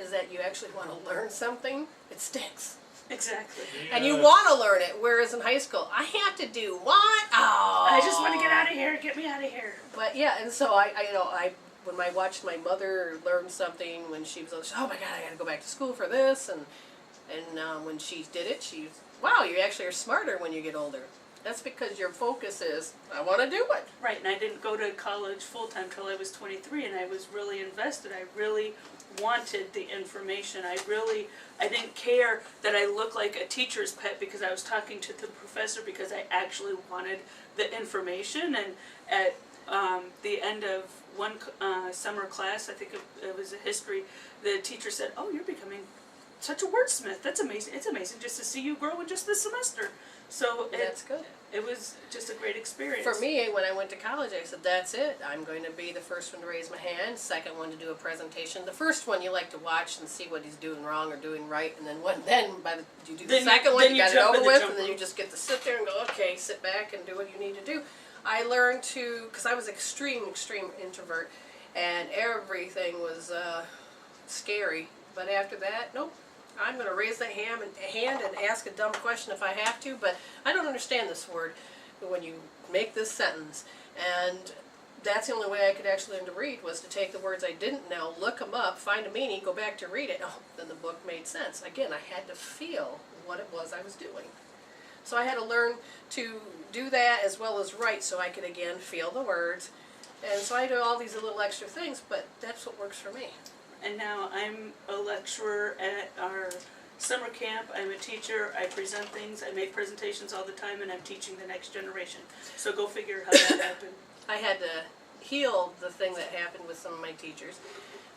is that you actually want to learn something, it stinks. Exactly. Yeah. And you want to learn it, whereas in high school, I have to do what? Oh. I just want to get out of here. Get me out of here. But yeah, and so I when I watched my mother learn something when she was, oh my God, I got to go back to school for this, and when she did it, wow, you actually are smarter when you get older. That's because your focus is, I want to do it. Right, and I didn't go to college full-time till I was 23, and I was really invested. I really wanted the information. I didn't care that I looked like a teacher's pet because I was talking to the professor, because I actually wanted the information. And at the end of one summer class, I think it was a history, the teacher said, "Oh, you're becoming such a wordsmith. That's amazing. It's amazing just to see you grow in just this semester." So That's good. It was just a great experience. For me, when I went to college, I said, that's it. I'm going to be the first one to raise my hand, second one to do a presentation. The first one you like to watch and see what he's doing wrong or doing right, and then you do the second one, you got it over with, and then you just get to sit there and go, okay, sit back and do what you need to do. I learned to, because I was extreme introvert, and everything was scary. But after that, nope. I'm going to raise the hand and ask a dumb question if I have to, but I don't understand this word when you make this sentence. And that's the only way I could actually learn to read, was to take the words I didn't know, look them up, find a meaning, go back to read it. Oh, then the book made sense. Again, I had to feel what it was I was doing. So I had to learn to do that as well as write, so I could again feel the words. And so I do all these little extra things, but that's what works for me. And now I'm a lecturer at our summer camp. I'm a teacher. I present things. I make presentations all the time, and I'm teaching the next generation. So go figure how that happened. I had to heal the thing that happened with some of my teachers.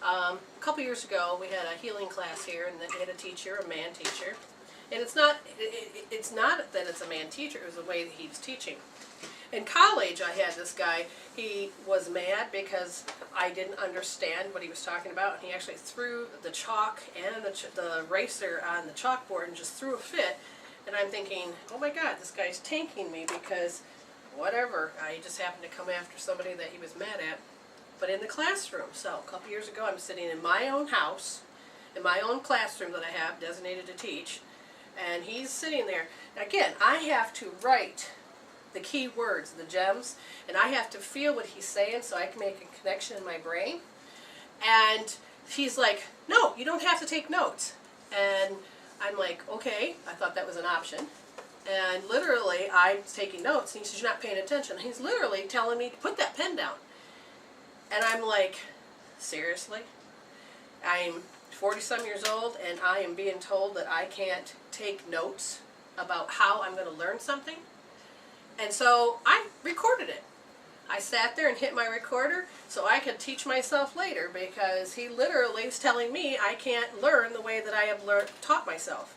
A couple years ago, we had a healing class here, and we had a teacher, a man teacher. And it's not that it's a man teacher, it was the way that he was teaching. In college, I had this guy. He was mad because I didn't understand what he was talking about, and he actually threw the chalk and the eraser on the chalkboard and just threw a fit. And I'm thinking, oh my God, this guy's tanking me because whatever. I just happened to come after somebody that he was mad at. But in the classroom, so a couple years ago, I'm sitting in my own house, in my own classroom that I have designated to teach, and he's sitting there. Again, I have to write the key words, the gems, and I have to feel what he's saying so I can make a connection in my brain. And he's like, no, you don't have to take notes. And I'm like, okay, I thought that was an option. And literally, I'm taking notes, and he says, you're not paying attention. He's literally telling me to put that pen down. And I'm like, seriously? I'm 40-some years old, and I am being told that I can't take notes about how I'm going to learn something? And so I recorded it. I sat there and hit my recorder so I could teach myself later, because he literally is telling me I can't learn the way that I have taught myself.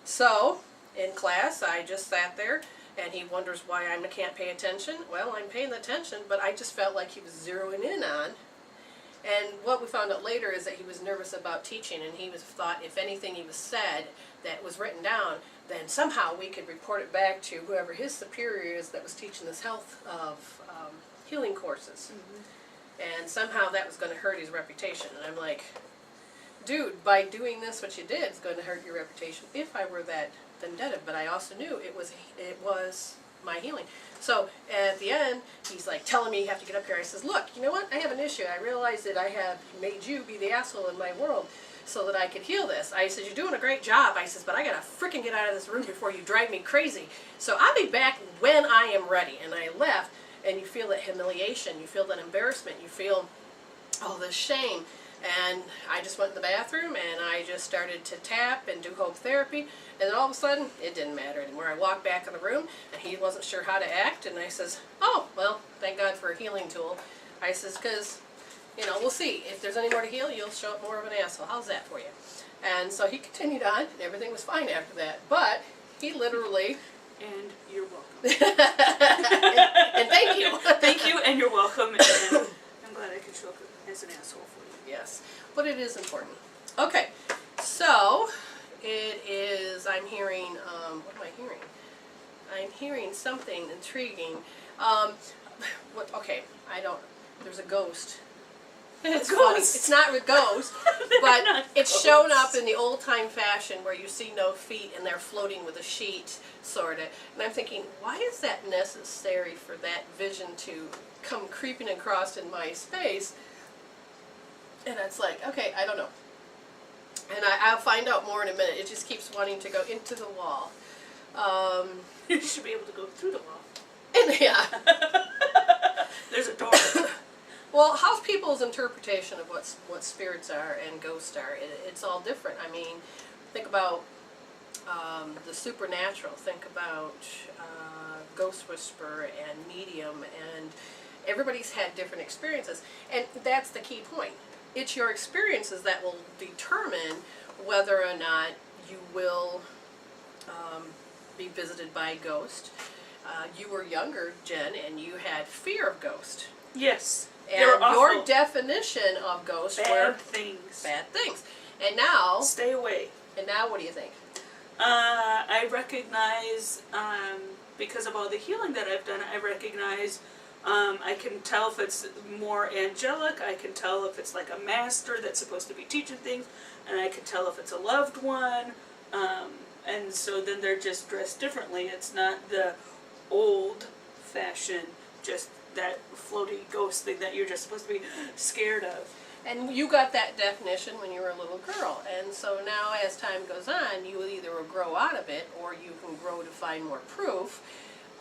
So in class, I just sat there, and he wonders why I can't pay attention. Well, I'm paying attention, but I just felt like he was zeroing in on. And what we found out later is that he was nervous about teaching, and he thought if anything he was said that was written down, then somehow we could report it back to whoever his superior is that was teaching this health of healing courses. Mm-hmm. And somehow that was going to hurt his reputation. And I'm like, dude, by doing this, what you did is going to hurt your reputation if I were that vendetta. But I also knew it was my healing. So at the end, he's like telling me you have to get up here. I says, look, you know what? I have an issue. I realize that I have made you be the asshole in my world so that I could heal this. I said, you're doing a great job. I says, but I gotta freaking get out of this room before you drive me crazy. So I'll be back when I am ready. And I left, and you feel that humiliation, you feel that embarrassment, you feel all this shame. And I just went in the bathroom, and I just started to tap and do hope therapy, and then all of a sudden, it didn't matter anymore. I walked back in the room, and he wasn't sure how to act, and I says, oh, well, thank God for a healing tool. I says, because, you know, we'll see. If there's any more to heal, you'll show up more of an asshole. How's that for you? And so he continued on, and everything was fine after that. But he literally... And you're welcome. and thank you. Thank you, and you're welcome. And I'm glad I could show up as an asshole for you. Yes, but it is important. Okay, so it is, I'm hearing, what am I hearing? I'm hearing something intriguing. Okay, there's a ghost It's A funny. ghost. It's not a ghost, They're but not it's shown up ghosts. in the old time fashion where you see no feet and they're floating with a sheet, sort of. And I'm thinking, why is that necessary for that vision to come creeping across in my space? And it's like, okay, I don't know. And I'll find out more in a minute. It just keeps wanting to go into the wall. You should be able to go through the wall. And yeah. There's a door. Well, house people's interpretation of what spirits are and ghosts are, it's all different. I mean, think about the supernatural. Think about ghost whisperer and medium, and everybody's had different experiences. And that's the key point. It's your experiences that will determine whether or not you will be visited by a ghost. You were younger, Jen, and you had fear of ghosts. Yes. And your definition of ghosts were things. bad things. And now, Stay away. and now what do you think? I recognize, because of all the healing that I've done, I recognize, I can tell if it's more angelic, I can tell if it's like a master that's supposed to be teaching things, and I can tell if it's a loved one, and so then they're just dressed differently. It's not the old-fashioned, just that floaty ghost thing that you're just supposed to be scared of. And you got that definition when you were a little girl. And so now as time goes on, you will either grow out of it, or you can grow to find more proof,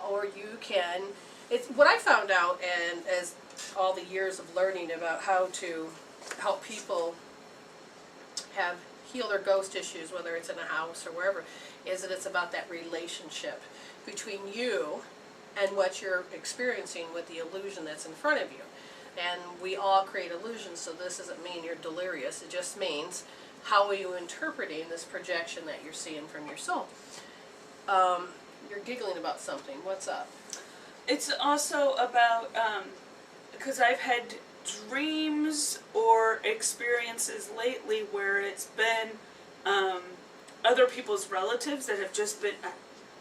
or you can, it's what I found out, and as all the years of learning about how to help people heal their ghost issues, whether it's in a house or wherever, is that it's about that relationship between you and what you're experiencing with the illusion that's in front of you. And we all create illusions, so this doesn't mean you're delirious. It just means, how are you interpreting this projection that you're seeing from your soul? You're giggling about something. What's up? It's also about, because I've had dreams or experiences lately where it's been other people's relatives that have just been,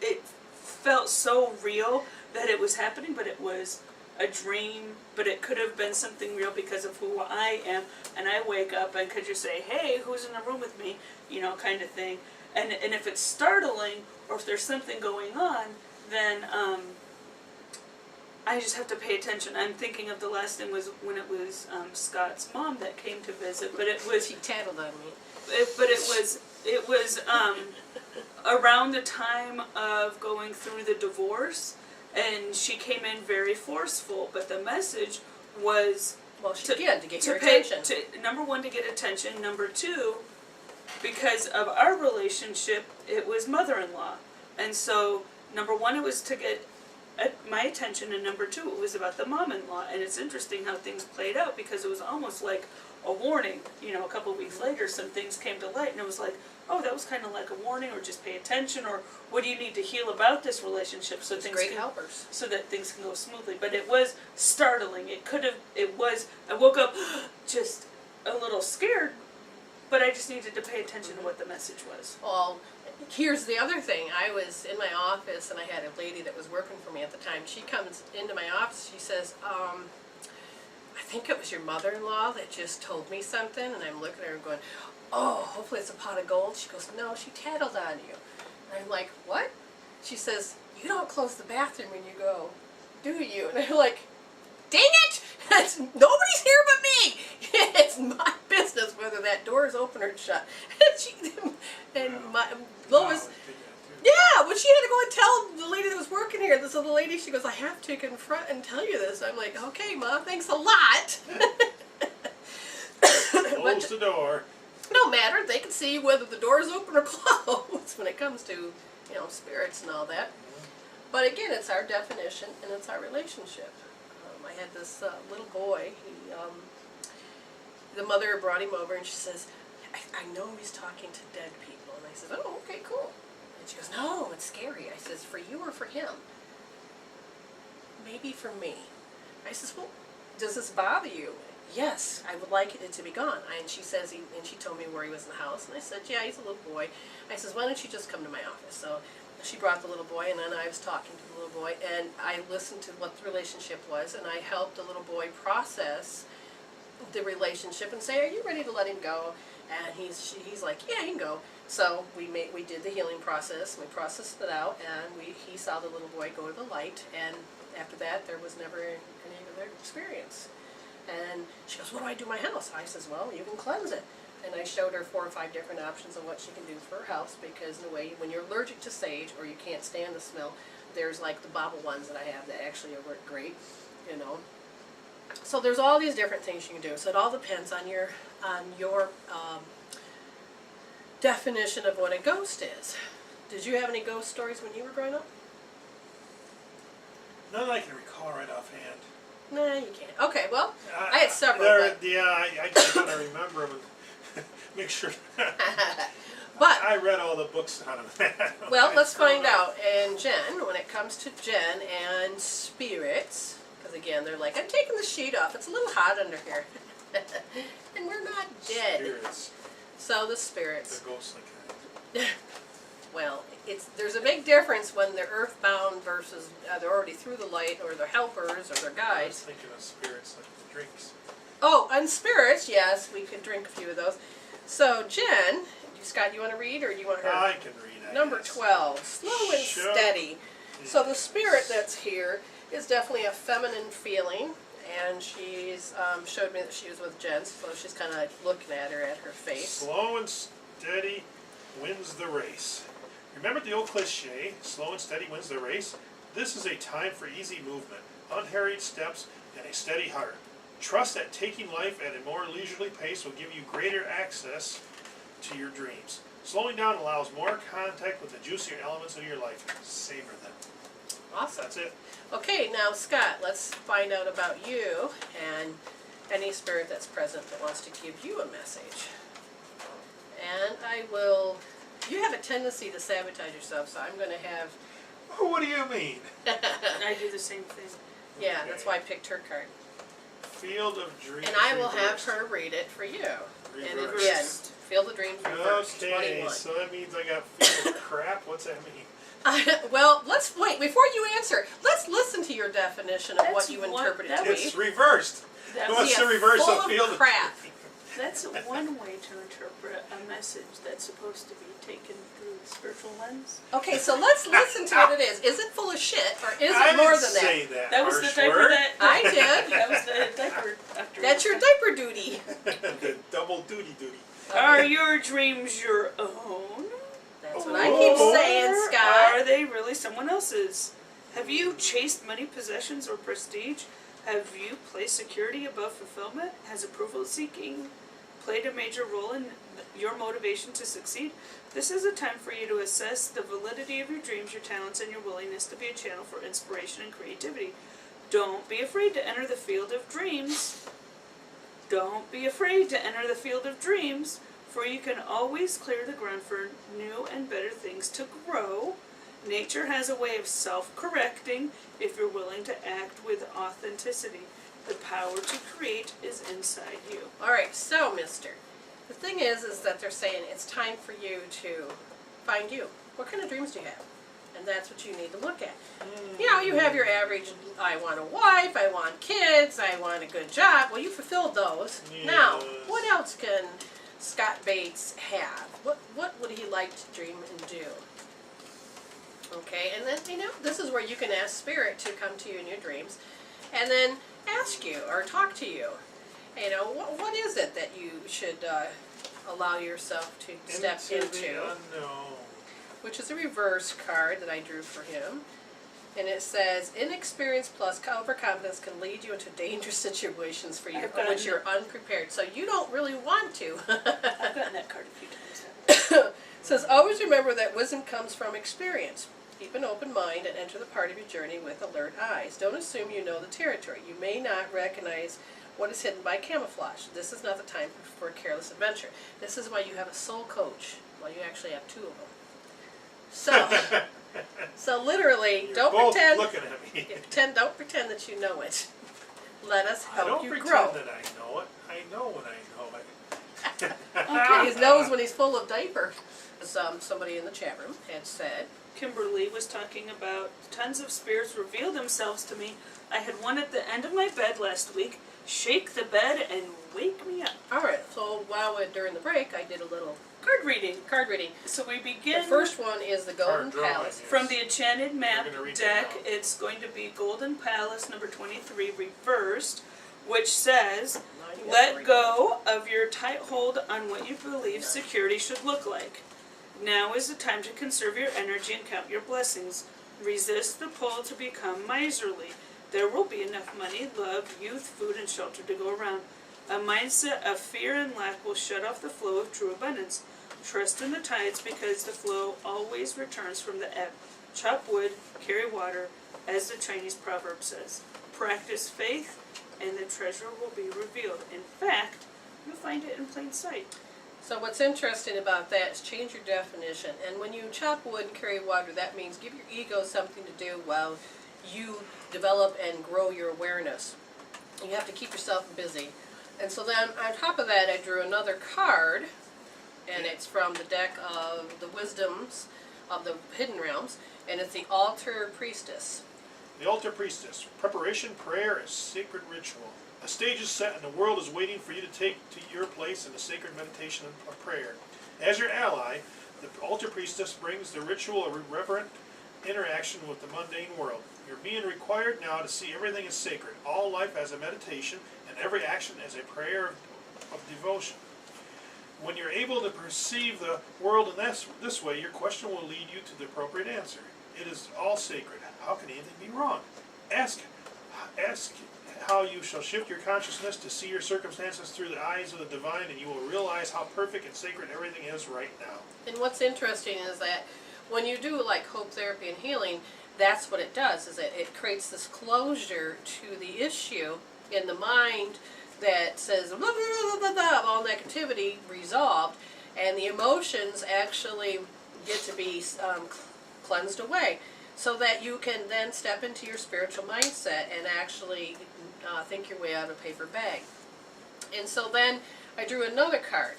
it felt so real that it was happening, but it was a dream, but it could have been something real because of who I am, and I wake up and could just say, hey, who's in the room with me, you know, kind of thing. And if it's startling, or if there's something going on, then I just have to pay attention. I'm thinking of the last thing was when it was Scott's mom that came to visit, but it was... She tattled on me. It was around the time of going through the divorce, and she came in very forceful, but the message was... Well, she did, to get your attention. Number one, to get attention. Number two, because of our relationship, it was mother-in-law. And so, number one, it was to get my attention, and number two, it was about the mom-in-law. And it's interesting how things played out, because it was almost like a warning. You know, a couple of weeks later, some things came to light, and it was like, oh, that was kind of like a warning, or just pay attention, or what do you need to heal about this relationship so things Great can, helpers. so that things can go smoothly. But it was startling. I woke up just a little scared, but I just needed to pay attention to what the message was. Well, here's the other thing. I was in my office, and I had a lady that was working for me at the time. She comes into my office, she says, I think it was your mother-in-law that just told me something, and I'm looking at her going, oh, hopefully it's a pot of gold. She goes, no, she tattled on you. And I'm like, what? She says, you don't close the bathroom when you go, do you? And I'm like, dang it! Nobody's here but me! It's my business whether that door is open or shut. And Lois, yeah, well, she had to go and tell the lady that was working here, this other lady, she goes, I have to confront and tell you this. I'm like, okay, Mom, thanks a lot. Close the door. No matter, they can see whether the door is open or closed when it comes to, you know, spirits and all that. But again, it's our definition and it's our relationship. I had this little boy, the mother brought him over and she says, I know he's talking to dead people. And I said, oh, okay, cool. And she goes, no, it's scary. I says, for you or for him? Maybe for me. I says, well, does this bother you? Yes, I would like it to be gone. And she says, and she told me where he was in the house. And I said, yeah, he's a little boy. I says, why don't you just come to my office? So she brought the little boy, and then I was talking to the little boy, and I listened to what the relationship was, and I helped the little boy process the relationship and say, are you ready to let him go? And he's like, yeah, he can go. So we did the healing process. We processed it out, and he saw the little boy go to the light. And after that, there was never any other experience. And she goes, what do I do in my house? I says, well, you can cleanse it. And I showed her 4 or 5 different options of what she can do for her house, because in a way, when you're allergic to sage or you can't stand the smell, there's like the bobble ones that I have that actually work great, you know. So there's all these different things you can do. So it all depends on your definition of what a ghost is. Did you have any ghost stories when you were growing up? None I can recall right offhand. Nah, you can't. Okay, well, I had several. Yeah, I just want to remember them and make sure. But I read all the books on them. well, let's find out. And Jen, when it comes to Jen and spirits, because again, they're like, I'm taking the sheet off. It's a little hot under here. And we're not dead. Spirits. So the spirits. The ghostly kind. Well, there's a big difference when they're earthbound versus they're already through the light, or they're helpers, or they're I was guides. thinking of spirits like the drinks. Oh, and spirits, yes, we could drink a few of those. So Jen, Scott, you want to read, or you want her? I can read. Number 12, slow and Sure. steady. So the spirit that's here is definitely a feminine feeling, and she's showed me that she was with Jen, so she's kind of looking at her face. Slow and steady wins the race. Remember the old cliche, slow and steady wins the race? This is a time for easy movement, unhurried steps, and a steady heart. Trust that taking life at a more leisurely pace will give you greater access to your dreams. Slowing down allows more contact with the juicier elements of your life. Savor them. Awesome. That's it. Okay, now Scott, let's find out about you and any spirit that's present that wants to give you a message. And you have a tendency to sabotage yourself, so I'm going to have... Oh, what do you mean? I do the same thing. Yeah, that's why I picked her card. Field of Dreams. And I will reversed. have her read it for you. And Reversed. again, Field of Dreams reversed, Okay, 21. so that means I got field of crap? What's that mean? Well, let's wait, before you answer, let's listen to your definition of what That's you one- interpreted that to was- be. It's reversed. That Who was- wants Yeah, to reverse full a of field of crap. That's one way to interpret a message that's supposed to be taken through the spiritual lens. Okay, so let's listen to what it is. Is it full of shit, or is I it more didn't than say that? that That was the harsh diaper word. that I did. That was the diaper doctor. That's your diaper duty. The double duty. Are your dreams your own? That's what I keep saying, Or Scott. are they really someone else's? Have you chased money, possessions, or prestige? Have you placed security above fulfillment? Has approval seeking played a major role in your motivation to succeed? This is a time for you to assess the validity of your dreams, your talents, and your willingness to be a channel for inspiration and creativity. Don't be afraid to enter the field of dreams. Don't be afraid to enter the field of dreams, for you can always clear the ground for new and better things to grow. Nature has a way of self-correcting if you're willing to act with authenticity. The power to create is inside you. All right, so, mister, the thing is that they're saying it's time for you to find you. What kind of dreams do you have? And that's what you need to look at. You know, you have your average, I want a wife, I want kids, I want a good job. Well, you fulfilled those. Now, Yes. what else can Scott Bates have? What would he like to dream and do? Okay, and then, you know, this is where you can ask Spirit to come to you in your dreams and then ask you or talk to you. You know, what is it that you should allow yourself to step into? the unknown. Which is a reverse card that I drew for him. And it says, inexperience plus overconfidence can lead you into dangerous situations for you, I've for which gotten you're unprepared. So you don't really want to. I've gotten that card a few times. It says, always remember that wisdom comes from experience. Keep an open mind and enter the part of your journey with alert eyes. Don't assume you know the territory. You may not recognize what is hidden by camouflage. This is not the time for a careless adventure. This is why you have a soul coach. Well, you actually have 2 of them. So literally, You're don't both pretend. looking at me. Don't pretend that you know it. Let us I help don't you pretend grow. that I know it. I know when I know it. Okay, he knows when he's full of diaper. Somebody in the chat room had said, Kimberly was talking about tons of spirits reveal themselves to me. I had one at the end of my bed last week, shake the bed and wake me up. Alright, so during the break, I did a little Card reading. card reading. So we The begin first one is the Golden Card drawing, Palace. yes. from the Enchanted Map We're gonna read deck. that now. It's going to be Golden Palace number 23 reversed, which says, let go of your tight hold on what you believe security should look like. Now is the time to conserve your energy and count your blessings. Resist the pull to become miserly. There will be enough money, love, youth, food, and shelter to go around. A mindset of fear and lack will shut off the flow of true abundance. Trust in the tides because the flow always returns from the ebb. Chop wood, carry water, as the Chinese proverb says. Practice faith, and the treasure will be revealed. In fact, you'll find it in plain sight. So what's interesting about that is change your definition. And when you chop wood and carry water, that means give your ego something to do while you develop and grow your awareness. You have to keep yourself busy. And so then on top of that, I drew another card, and it's from the deck of the Wisdoms of the Hidden Realms, and it's the Altar Priestess. The Altar Priestess. Preparation, prayer, and sacred ritual. A stage is set and the world is waiting for you to take to your place in the sacred meditation of prayer. As your ally, the Altar Priestess brings the ritual of reverent interaction with the mundane world. You're being required now to see everything as sacred, all life as a meditation, and every action as a prayer of devotion. When you're able to perceive the world in this way, your question will lead you to the appropriate answer. It is all sacred. How can anything be wrong? Ask how you shall shift your consciousness to see your circumstances through the eyes of the divine, and you will realize how perfect and sacred everything is right now. And what's interesting is that when you do like hope therapy and healing, that's what it does, is it creates this closure to the issue in the mind that says blah, blah, blah, blah, all negativity resolved, and the emotions actually get to be cleansed away, so that you can then step into your spiritual mindset and actually think your way out of a paper bag. And so then I drew another card,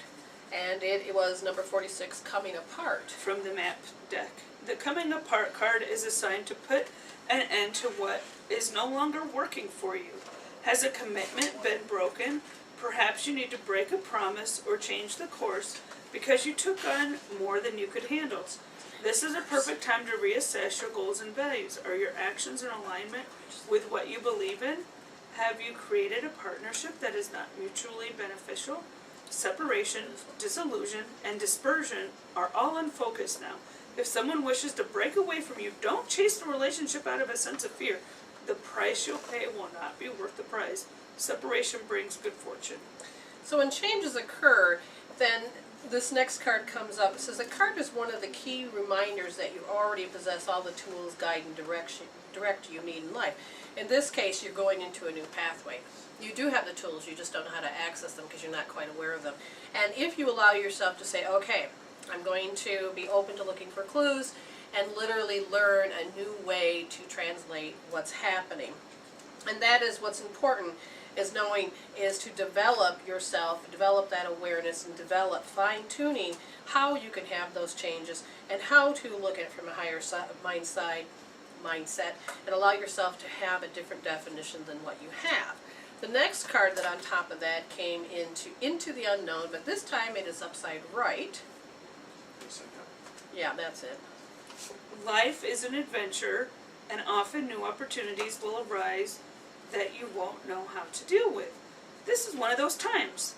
and it was number 46, Coming Apart. From the map deck. The Coming Apart card is assigned to put an end to what is no longer working for you. Has a commitment been broken? Perhaps you need to break a promise or change the course because you took on more than you could handle. This is a perfect time to reassess your goals and values. Are your actions in alignment with what you believe in? Have you created a partnership that is not mutually beneficial? Separation, disillusion, and dispersion are all unfocused now. If someone wishes to break away from you, don't chase the relationship out of a sense of fear. The price you'll pay will not be worth the price. Separation brings good fortune. So when changes occur, then this next card comes up. It says the card is one of the key reminders that you already possess all the tools, guide, and direct you need in life. In this case, you're going into a new pathway. You do have the tools, you just don't know how to access them because you're not quite aware of them. And if you allow yourself to say, okay, I'm going to be open to looking for clues and literally learn a new way to translate what's happening. And that is what's important, is to develop yourself, develop that awareness, and develop fine-tuning how you can have those changes and how to look at it from a higher mindset and allow yourself to have a different definition than what you have. The next card that on top of that came into the unknown, but this time it is upside right. Yeah, that's it. Life is an adventure, and often new opportunities will arise that you won't know how to deal with. This is one of those times.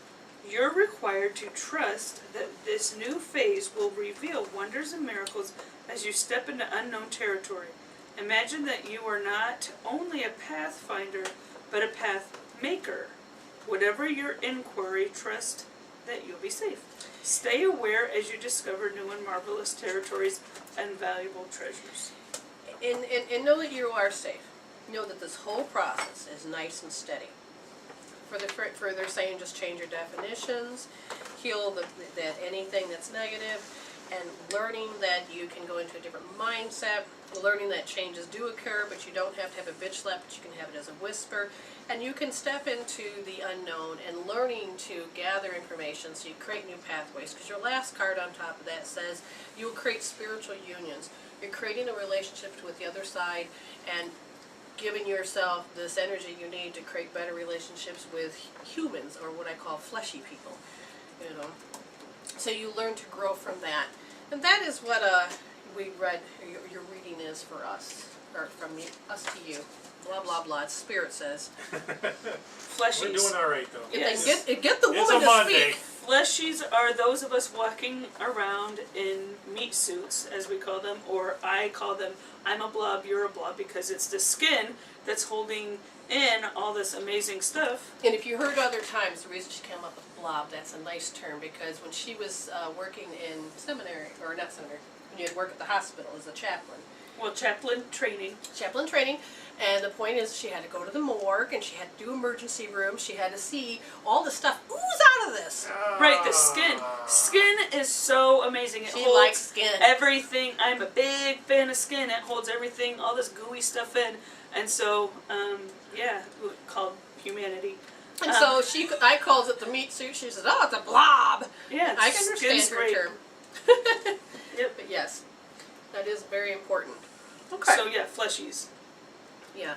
You're required to trust that this new phase will reveal wonders and miracles as you step into unknown territory. Imagine that you are not only a pathfinder, but a path maker. Whatever your inquiry, trust that you'll be safe. Stay aware as you discover new and marvelous territories and valuable treasures. And know that you are safe. Know that this whole process is nice and steady. Further saying, just change your definitions, heal that anything that's negative, and learning that you can go into a different mindset, learning that changes do occur, but you don't have to have a bitch slap, but you can have it as a whisper, and you can step into the unknown and learning to gather information so you create new pathways, because your last card on top of that says you will create spiritual unions. You're creating a relationship with the other side and giving yourself this energy you need to create better relationships with humans, or what I call fleshy people, you know. So you learn to grow from that. And that is what we read, your reading is for us, or from us to you. Blah, blah, blah. Spirit says. Fleshies. We're doing all right, though. Yes. Get the woman It's a to Monday. speak. Fleshies are those of us walking around in meat suits, as we call them, or I call them, I'm a blob, you're a blob, because it's the skin that's holding in all this amazing stuff. And if you heard other times, the reason she came up with blob, that's a nice term, because when she was working in seminary, or not seminary, when you had work at the hospital as a chaplain, Well, chaplain training. and the point is she had to go to the morgue, and she had to do emergency rooms, she had to see all the stuff ooze out of this. Right, the skin. Skin is so amazing. It She holds likes skin. everything. I'm a big fan of skin. It holds everything, all this gooey stuff in. And so, yeah, called humanity. And so I called it the meat suit. She said, "Oh, it's a blob." Yeah, I can understand skin's her great. term. Yep. But yes, that is very important. Okay. So yeah, fleshies. Yeah.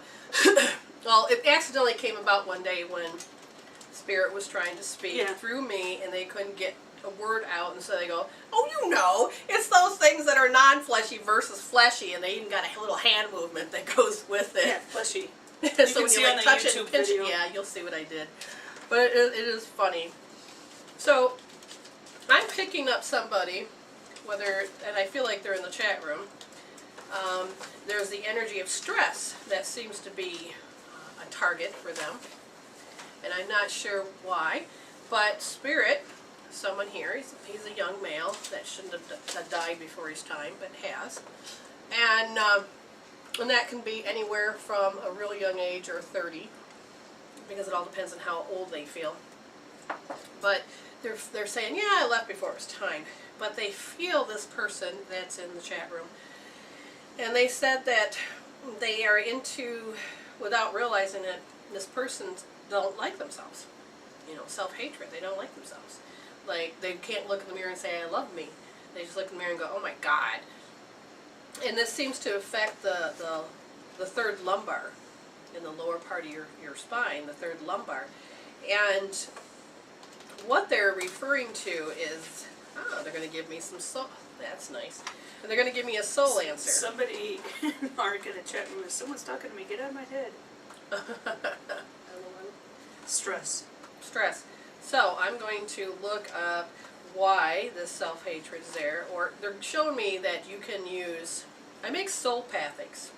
Well, it accidentally came about one day when Spirit was trying to speak Yeah. through me, and they couldn't get a word out, and so they go, "Oh, you know, it's those things that are non-fleshy versus fleshy," and they even got a little hand movement that goes with it. Yeah, fleshy. So can when see you on like the touch it YouTube and pinch video. it, yeah, you'll see what I did. But it is funny. So I'm picking up somebody, and I feel like they're in the chat room. There's the energy of stress that seems to be a target for them, and I'm not sure why. But Spirit, someone here, he's a young male that shouldn't have died before his time, but has, and that can be anywhere from a really young age or 30, because it all depends on how old they feel. But they're saying, yeah, I left before it was time. But they feel this person that's in the chat room. And they said that they are into, without realizing it, this person don't like themselves. You know, self-hatred. They don't like themselves. Like, they can't look in the mirror and say, I love me. They just look in the mirror and go, oh my God. And this seems to affect the third lumbar, in the lower part of your spine, the third lumbar. And what they're referring to is, they're going to give me some soul. That's nice. And they're going to give me a soul answer. Somebody, Mark, in a chat room, someone's talking to me. Get out of my head. Stress. Stress. So I'm going to look up why this self-hatred is there, or they're showing me that you can use, I make soulpathics,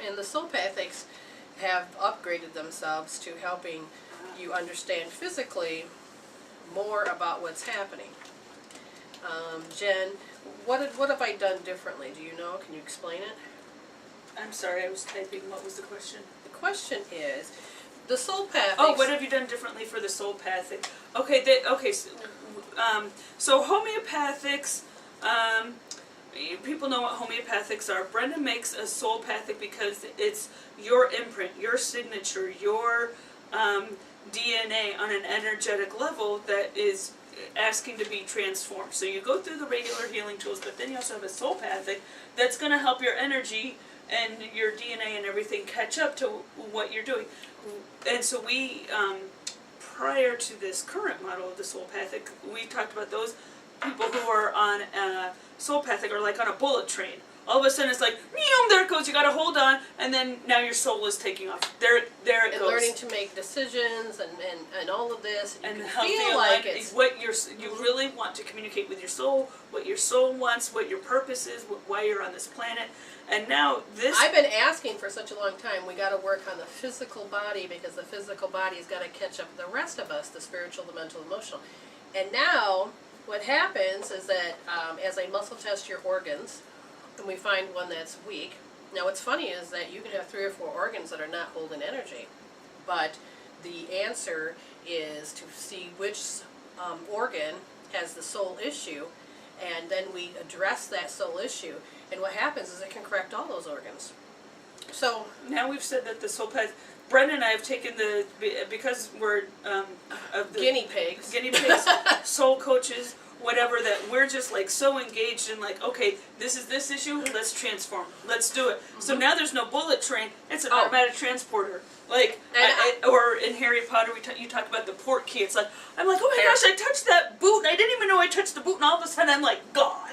and the soulpathics have upgraded themselves to helping you understand physically more about what's happening. Jen, what have I done differently? Do you know? Can you explain it? I'm sorry, I was typing. What was the question? The question is, the soulpathics... Oh, what have you done differently for the soulpathic? Okay, so homeopathics, people know what homeopathics are. Brenda makes a soulpathic because it's your imprint, your signature, your DNA on an energetic level that is asking to be transformed. So you go through the regular healing tools, but then you also have a soulpathic that's going to help your energy and your DNA and everything catch up to what you're doing. And so we, prior to this current model of the soulpathic, we talked about those people who are on soulpathic are like on a bullet train. All of a sudden it's like, there it goes, you gotta hold on, and then now your soul is taking off. There it and goes. learning to make decisions and all of this, and you And can healthy feel like alignment, it's... what you really want to communicate with your soul, what your soul wants, what your purpose is, why you're on this planet. And now this... I've been asking for such a long time, we gotta work on the physical body, because the physical body's gotta catch up with the rest of us, the spiritual, the mental, emotional. And now, what happens is that as I muscle test your organs, and we find one that's weak. Now what's funny is that you can have 3 or 4 organs that are not holding energy, but the answer is to see which organ has the soul issue, and then we address that soul issue, and what happens is it can correct all those organs. So now we've said that the soul path. Brenda and I have taken because we're of the guinea pigs. soul coaches. whatever, that we're just like so engaged in like, okay, this is this issue, let's transform, let's do it. So now there's no bullet train, it's an automatic transporter. Like, or in Harry Potter, you talk about the port key. It's like, I'm like, oh my gosh, I touched that boot, and I didn't even know I touched the boot, and all of a sudden I'm like, gone.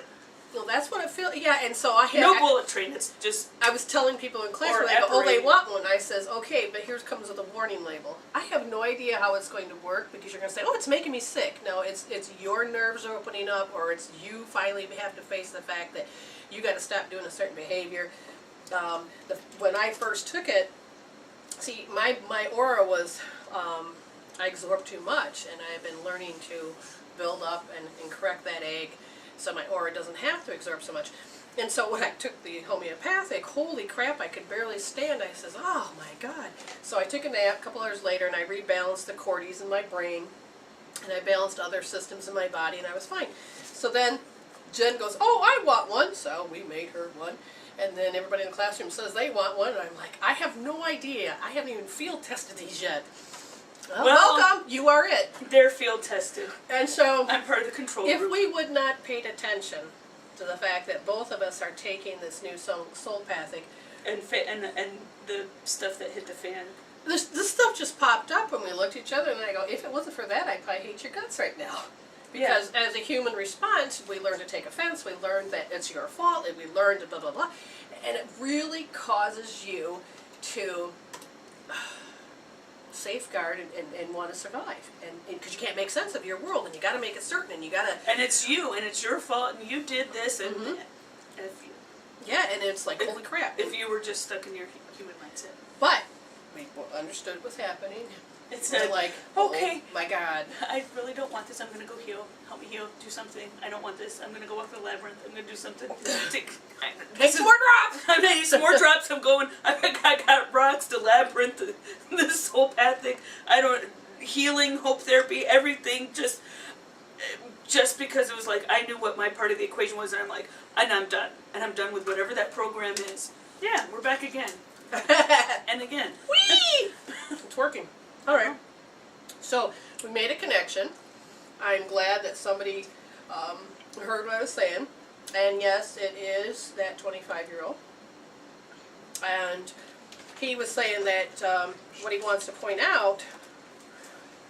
Well, that's what it feels. Yeah, and so I had No bullet train. It's just. I was telling people in class when they go, oh, they want one. I says, okay, but here comes with a warning label. I have no idea how it's going to work because you're going to say, oh, it's making me sick. No, it's your nerves are opening up, or it's you finally have to face the fact that you got to stop doing a certain behavior. When I first took it, see, my aura was, I absorbed too much, and I have been learning to build up and correct that egg so my aura doesn't have to absorb so much. And so when I took the homeopathic, holy crap, I could barely stand. I says, oh my God. So I took a nap a couple hours later, and I rebalanced the cortis in my brain, and I balanced other systems in my body, and I was fine. So then Jen goes, oh, I want one. So we made her one. And then everybody in the classroom says they want one, and I'm like, I have no idea. I haven't even field tested these yet. Well, welcome, you are it. They're field tested. And so I'm part of the control group. If we would not paid attention to the fact that both of us are taking this new soulpathic, and the stuff that hit the fan. This stuff just popped up when we looked at each other, and I go, if it wasn't for that, I'd probably hate your guts right now. Because as a human response, we learn to take offense, we learn that it's your fault, and we learn to blah, blah, blah. And it really causes you to safeguard and want to survive. And because you can't make sense of your world, and you got to make it certain, and you got to... And it's you, and it's your fault, and you did this, and... Mm-hmm. And if you, yeah, and it's like, holy crap. If you were just stuck in your human mindset. But we understood what's happening. It's like, okay, oh my God, I really don't want this. I'm going to go heal. Help me heal. Do something. I don't want this. I'm going to go walk the labyrinth. I'm going to do something. Take some more drops. I'm going to need some more drops. I'm going. I got rocks, the labyrinth, the soulpathic. Healing, hope therapy, everything. Just because it was like I knew what my part of the equation was, and I'm like, and I'm done, and I'm done with whatever that program is. Yeah, we're back again, and again. Whee! It's working. All right. So we made a connection. I'm glad that somebody heard what I was saying. And yes, it is that 25-year-old. And he was saying that what he wants to point out,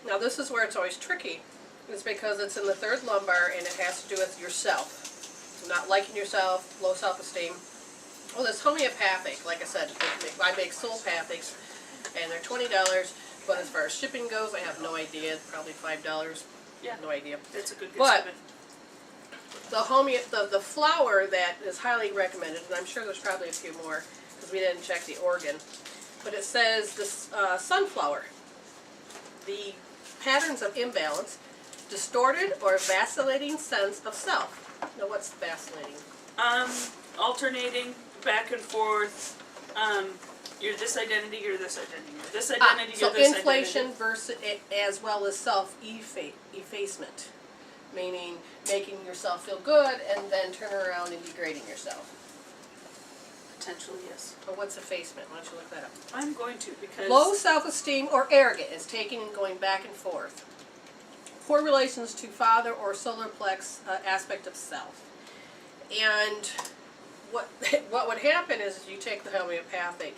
now this is where it's always tricky, is because it's in the third lumbar and it has to do with yourself. Not liking yourself, low self-esteem. Well, this homeopathic, like I said, I make soulpathics, and they're $20. But as far as shipping goes, I have no idea. Probably $5. Yeah, no idea. It's a good but the flower that is highly recommended, and I'm sure there's probably a few more because we didn't check the organ. But it says this sunflower. The patterns of imbalance, distorted or vacillating sense of self. Now, what's vacillating? Alternating back and forth. You're this identity, you're this identity, you're this identity, you're this identity. So inflation versus, as well as self-effacement, meaning making yourself feel good and then turn around and degrading yourself. Potentially, yes. Or what's effacement? Why don't you look that up? I'm going to, because... Low self-esteem or arrogant is taking and going back and forth. Poor relations to father or solar plex aspect of self. And what would happen is you take the homeopathic.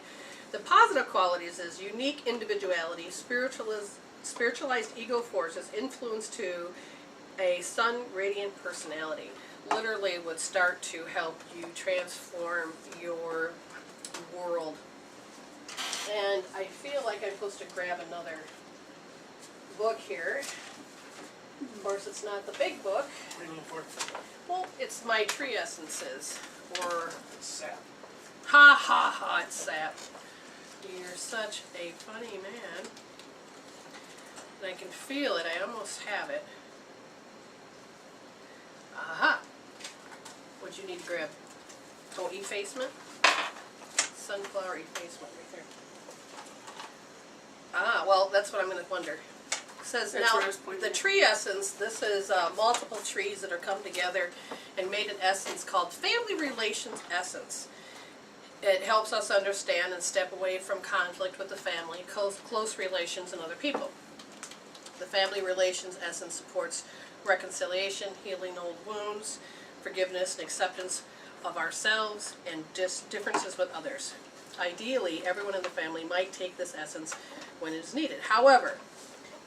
The positive qualities is unique individuality, spiritualized ego forces, influence to a sun radiant personality. Literally would start to help you transform your world. And I feel like I'm supposed to grab another book here. Of course, it's not the big book. What are you looking for? Well, it's my tree essences, or... It's sap. Ha ha ha, it's sap. You're such a funny man. And I can feel it, I almost have it. Aha! What'd you need to grab? Oh, effacement? Sunflower effacement right there. Ah, well, that's what I'm going to wonder. It says That's now, what I was pointing the at. tree essence, this is multiple trees that are come together and made an essence called Family Relations Essence. It helps us understand and step away from conflict with the family, close relations, and other people. The Family Relations Essence supports reconciliation, healing old wounds, forgiveness and acceptance of ourselves, and differences with others. Ideally, everyone in the family might take this essence when it is needed. However,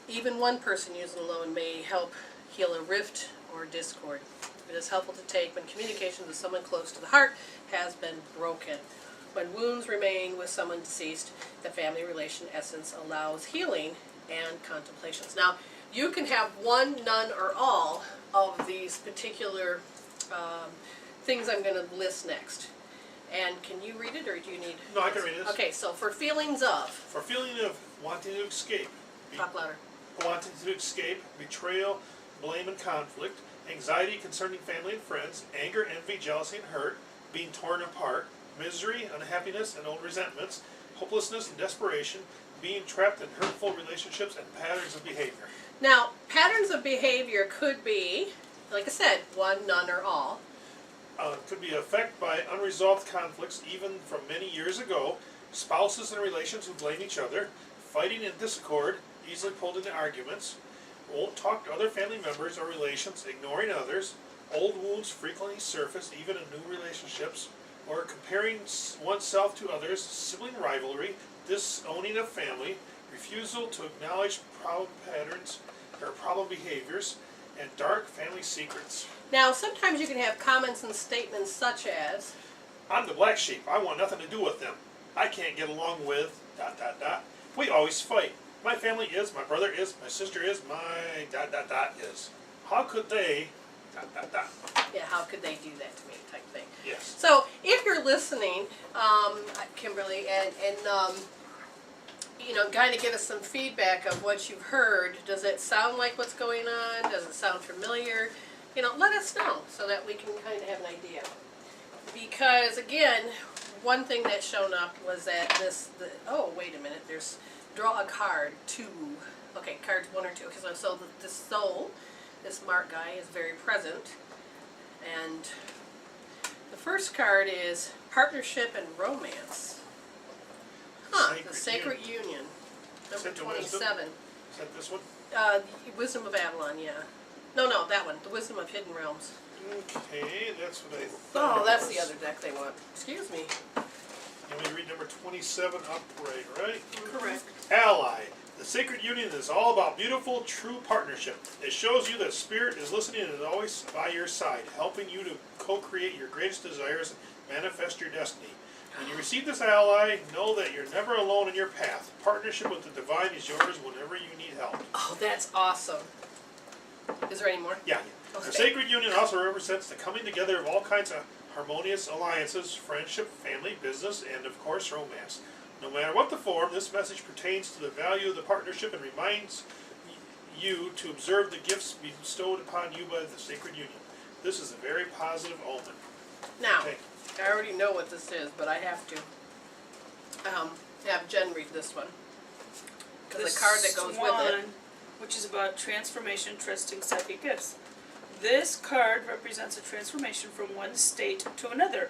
even one person used alone may help heal a rift or discord. It is helpful to take when communication with someone close to the heart has been broken. When wounds remain with someone deceased, the family relation essence allows healing and contemplations. Now, you can have one, none, or all of these particular things I'm going to list next. And can you read it, or do you need? No, I can read this. Okay, so for feelings of. For feeling of wanting to escape. Talk louder. Wanting to escape, betrayal, blame and conflict, anxiety concerning family and friends, anger, envy, jealousy, and hurt, being torn apart, misery, unhappiness, and old resentments, hopelessness and desperation, being trapped in hurtful relationships, and patterns of behavior. Now, patterns of behavior could be, like I said, one, none, or all. Could be affected by unresolved conflicts even from many years ago, spouses and relations who blame each other, fighting and discord, easily pulled into arguments, won't talk to other family members or relations, ignoring others, old wounds frequently surface even in new relationships, or comparing oneself to others, sibling rivalry, disowning of family, refusal to acknowledge problem patterns or problem behaviors, and dark family secrets. Now, sometimes you can have comments and statements such as, I'm the black sheep. I want nothing to do with them. I can't get along with ... We always fight. My family is, my brother is, my sister is, my ... is. How could they ... yeah, how could they do that to me, type thing. Yes. So, if you're listening, Kimberly, and you know, kind of give us some feedback of what you've heard. Does it sound like what's going on? Does it sound familiar? You know, let us know so that we can kind of have an idea. Because again, one thing that's shown up was that oh, wait a minute, there's draw a card, 2. Okay, cards 1 or 2. Because so the soul, this mark guy, is very present. And the first card is partnership and romance. The Sacred Union. Number 27. Is that this one? Wisdom of Avalon, yeah. No, that one. The Wisdom of Hidden Realms. Okay, that's what I thought. Oh, that's the other deck they want. Excuse me. Let me read number 27 upright, right? Correct. Ally. The Sacred Union is all about beautiful, true partnership. It shows you that Spirit is listening and is always by your side, helping you to co-create your greatest desires and manifest your destiny. When you receive this ally, know that you're never alone in your path. Partnership with the divine is yours whenever you need help. Oh, that's awesome. Is there any more? Yeah. Okay. The Sacred Union also represents the coming together of all kinds of harmonious alliances, friendship, family, business, and of course romance. No matter what the form, this message pertains to the value of the partnership and reminds you to observe the gifts bestowed upon you by the Sacred Union. This is a very positive omen. Now, Okay. I already know what this is, but I have to have Jen read this one. Because the card that goes with it. Which is about transformation, trusting psychic gifts. This card represents a transformation from one state to another.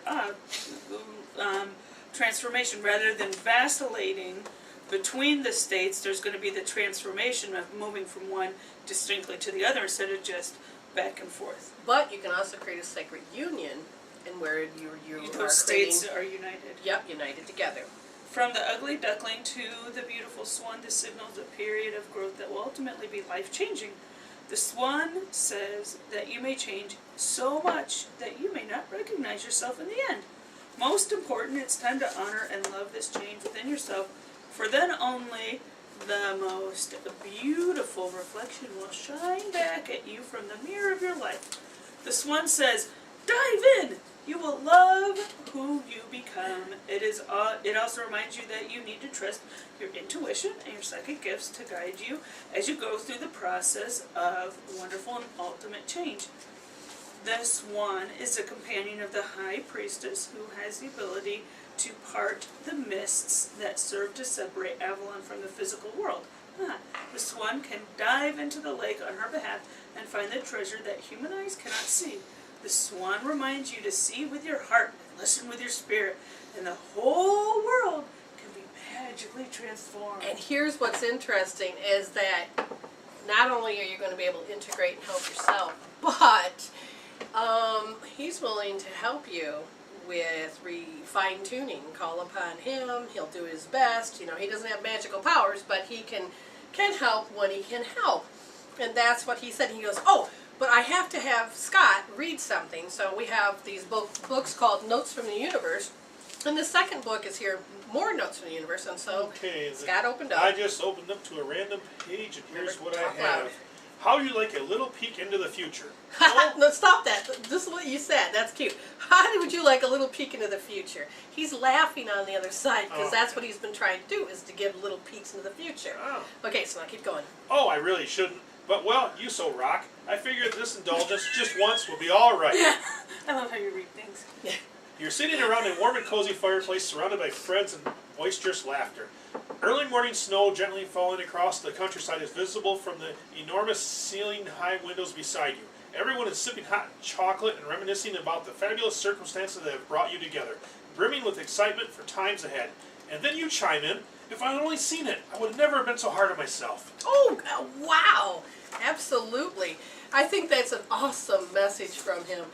Transformation, rather than vacillating between the states, there's going to be the transformation of moving from one distinctly to the other instead of just back and forth. But you can also create a sacred union, and where you Those are states creating, are united. yep, united together. From the ugly duckling to the beautiful swan, this signals a period of growth that will ultimately be life-changing. The swan says that you may change so much that you may not recognize yourself in the end. Most important, it's time to honor and love this change within yourself, for then only the most beautiful reflection will shine back at you from the mirror of your life. The swan says, dive in! You will love who you become. It also reminds you that you need to trust your intuition and your psychic gifts to guide you as you go through the process of wonderful and ultimate change. The swan is a companion of the high priestess who has the ability to part the mists that serve to separate Avalon from the physical world. The swan can dive into the lake on her behalf and find the treasure that human eyes cannot see. The swan reminds you to see with your heart and listen with your spirit, and the whole world can be magically transformed. And here's what's interesting is that not only are you going to be able to integrate and help yourself, but he's willing to help you with fine tuning. Call upon him. He'll do his best. You know, he doesn't have magical powers, but he can help when he can help. And that's what he said. He goes, oh, but I have to have Scott read something. So we have these books called Notes from the Universe. And the second book is here, More Notes from the Universe. And so Scott opened up. I just opened up to a random page, and here's what I Talk have. loud. How you like a little peek into the future? No, stop that. This is what you said. That's cute. How would you like a little peek into the future? He's laughing on the other side because that's what he's been trying to do, is to give little peeks into the future. Oh. Okay, so now keep going. Oh, I really shouldn't. But, well, you so rock. I figured this indulgence just once will be all right. Yeah, I love how you read things. Yeah. You're sitting around a warm and cozy fireplace surrounded by friends and boisterous laughter. Early morning snow gently falling across the countryside is visible from the enormous ceiling-high windows beside you. Everyone is sipping hot chocolate and reminiscing about the fabulous circumstances that have brought you together, brimming with excitement for times ahead. And then you chime in, if I had only seen it, I would never have been so hard on myself. Oh, wow. Absolutely. I think that's an awesome message from him.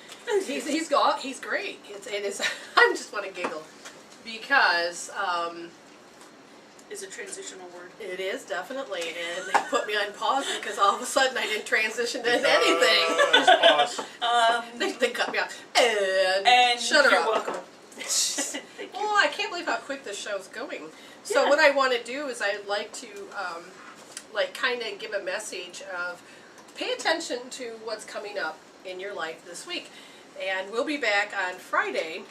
He's great. It is. I just want to giggle because Is a transitional word. it is definitely, and they put me on pause because all of a sudden I didn't transition to anything. Pause. They cut me off. And shut her you're up. welcome. Thank you. Well, I can't believe how quick this show's going. So what I want to do is I'd like to kind of give a message of pay attention to what's coming up in your life this week. And we'll be back on Friday.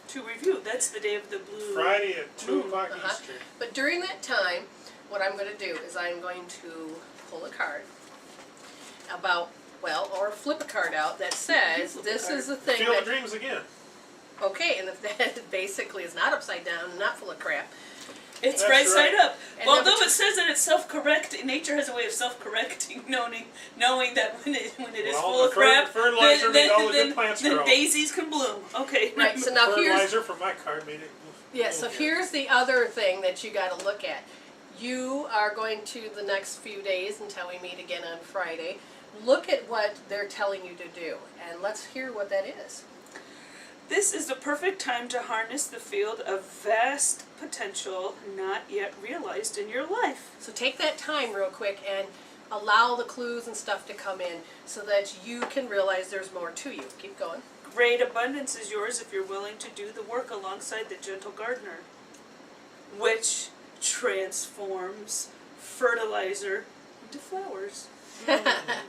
To review, that's the day of the blue. Friday at 2 o'clock Eastern. But during that time, what I'm going to do is I'm going to pull a card about, or flip a card out that says this is the thing Feel that... the dreams again. Okay, and if that basically is not upside down and not full of crap. It's That's right side right. up. And Although number it says that it's self-correct, nature has a way of self-correcting, knowing that when it is Well, full of the crap, fertilizer made all the good plants then grow. daisies can bloom. Okay. Right, so now here's... Fertilizer from my card made it. Yeah, so here's the other thing that you got to look at. You are going to, the next few days until we meet again on Friday, look at what they're telling you to do, and let's hear what that is. This is the perfect time to harness the field of vast potential not yet realized in your life. So take that time real quick and allow the clues and stuff to come in so that you can realize there's more to you. Keep going. Great abundance is yours if you're willing to do the work alongside the gentle gardener, which transforms fertilizer into flowers.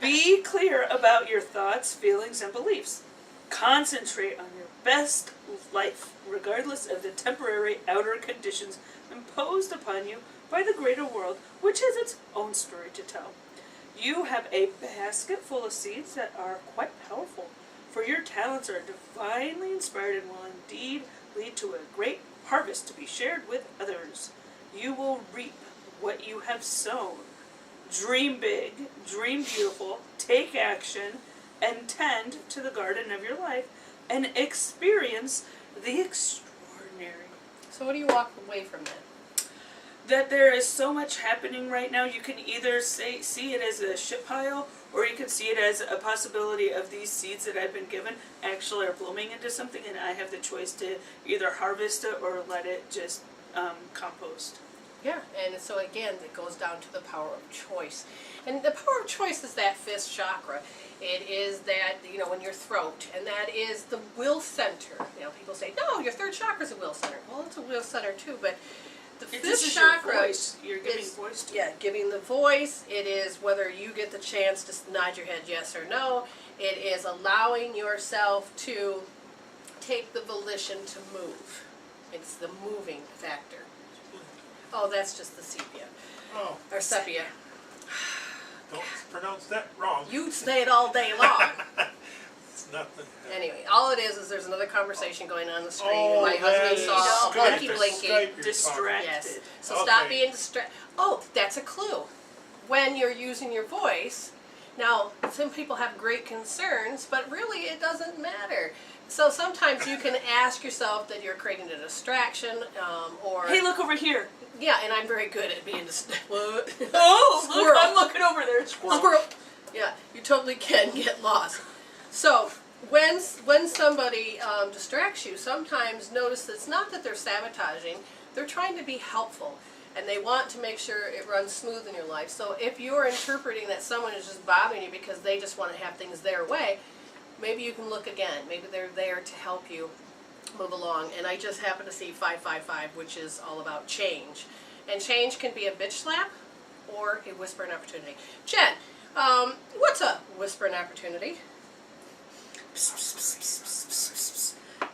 Be clear about your thoughts, feelings, and beliefs. Concentrate on your best life, regardless of the temporary outer conditions imposed upon you by the greater world, which has its own story to tell. You have a basket full of seeds that are quite powerful, for your talents are divinely inspired and will indeed lead to a great harvest to be shared with others. You will reap what you have sown. Dream big, dream beautiful, take action, and tend to the garden of your life, and experience the extraordinary. So what do you walk away from that? That there is so much happening right now. You can either see it as a shit pile, or you can see it as a possibility of these seeds that I've been given actually are blooming into something, and I have the choice to either harvest it or let it just compost. Yeah, and so again, it goes down to the power of choice. And the power of choice is that fifth chakra. It is that, in your throat, and that is the will center. People say, no, your third chakra is a will center. Well, it's a will center too, but the fifth chakra... Your voice. You're giving voice to it. Yeah, giving the voice. It is whether you get the chance to nod your head yes or no. It is allowing yourself to take the volition to move. It's the moving factor. Oh, that's just the sepia. Oh, Or sepia. don't pronounce that wrong. You say it all day long. It's nothing. Anyway, all it is there's another conversation going on the screen. Oh, My husband that saw is a Skype. blinky It's blinky. Skype you're Distracted. Yes. So Okay. stop being distracted. Oh, that's a clue. When you're using your voice, now some people have great concerns, but really it doesn't matter. So sometimes you can ask yourself that you're creating a distraction, or Hey, look over here. Yeah, and I'm very good at being what? Oh, look, Squirrel. I'm looking over there. Squirrel. Squirrel. Yeah, you totally can get lost. So when somebody distracts you, sometimes notice it's not that they're sabotaging, they're trying to be helpful. And they want to make sure it runs smooth in your life. So if you're interpreting that someone is just bothering you because they just want to have things their way, maybe you can look again. Maybe they're there to help you move along. And I just happened to see 555, which is all about change. And change can be a bitch slap or a whisper and opportunity. Jen, what's a whisper and opportunity?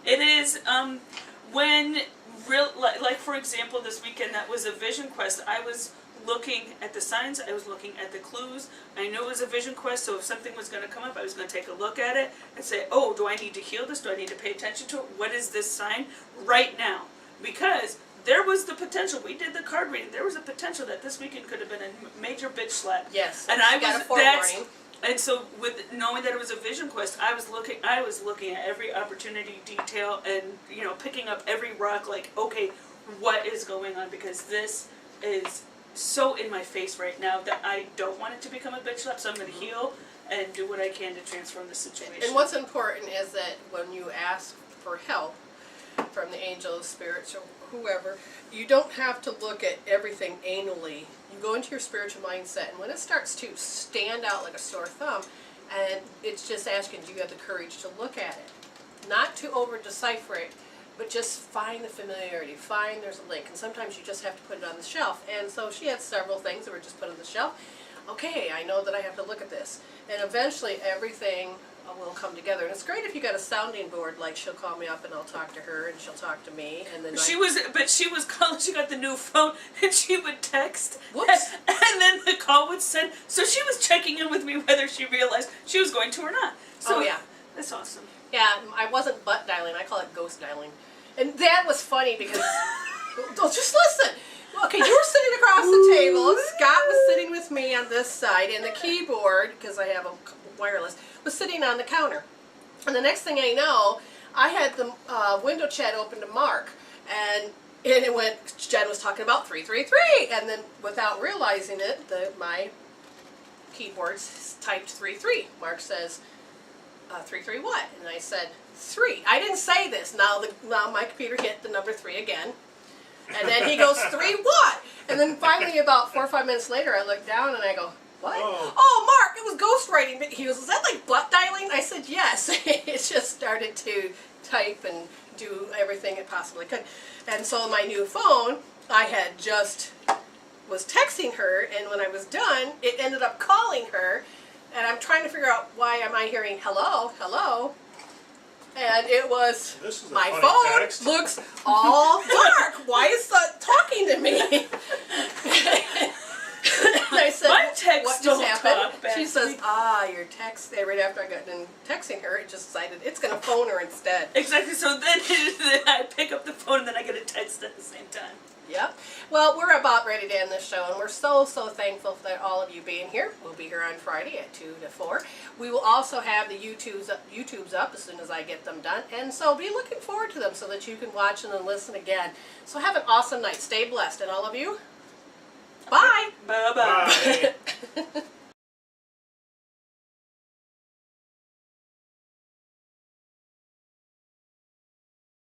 It is when like for example, this weekend that was a vision quest. I was looking at the signs, I was looking at the clues. I knew it was a vision quest, so if something was going to come up, I was going to take a look at it and say, oh, do I need to heal this? Do I need to pay attention to it? What is this sign right now? Because there was the potential. We did the card reading. There was a potential that this weekend could have been a major bitch slap. Yes. And I got was a forewarning. and so with knowing that it was a vision quest, I was looking at every opportunity, detail, and picking up every rock. Like, okay, what is going on? Because this is so in my face right now that I don't want it to become a bitch slap. So I'm going to heal and do what I can to transform the situation. And what's important is that when you ask for help from the angels, spirits, or whoever, you don't have to look at everything anally. You go into your spiritual mindset, and when it starts to stand out like a sore thumb, and it's just asking, do you have the courage to look at it? Not to over-decipher it, but just find the familiarity, find there's a link, and sometimes you just have to put it on the shelf. And so she had several things that were just put on the shelf. Okay, I know that I have to look at this. And eventually everything will come together. And it's great if you got a sounding board, like she'll call me up and I'll talk to her and she'll talk to me. And then she was calling, she got the new phone and she would text. Whoops. And then the call would send. So she was checking in with me whether she realized she was going to or not. So oh, yeah. That's awesome. Yeah, I wasn't butt dialing, I call it ghost dialing. And that was funny because, just listen. Okay, you were sitting across the table, Scott was sitting with me on this side, and the keyboard, because I have a wireless, was sitting on the counter. And the next thing I know, I had the window chat open to Mark, and it went, Jen was talking about 333, and then without realizing it, my keyboard typed 33. Mark says, 33 what? And I said, 3. I didn't say this. Now my computer hit the number 3 again. And then he goes, 3 what? And then finally about 4 or 5 minutes later, I look down and I go, what? Oh, Mark, it was ghostwriting. He goes, is that like butt dialing? I said, yes. It just started to type and do everything it possibly could. And so my new phone, I had just was texting her, and when I was done, it ended up calling her. And I'm trying to figure out why am I hearing hello, hello. And it was, my phone text. Looks all dark. Why is that talking to me? And I said, my text what don't just happened? talk back She to says, me. your text. Right after I got done texting her, it just decided it's going to phone her instead. Exactly. So then I pick up the phone and then I get a text at the same time. Yep. Well, we're about ready to end this show, and we're so thankful for all of you being here. We'll be here on Friday at 2 to 4. We will also have the YouTubes up as soon as I get them done, and so be looking forward to them so that you can watch them and listen again. So have an awesome night. Stay blessed, and all of you,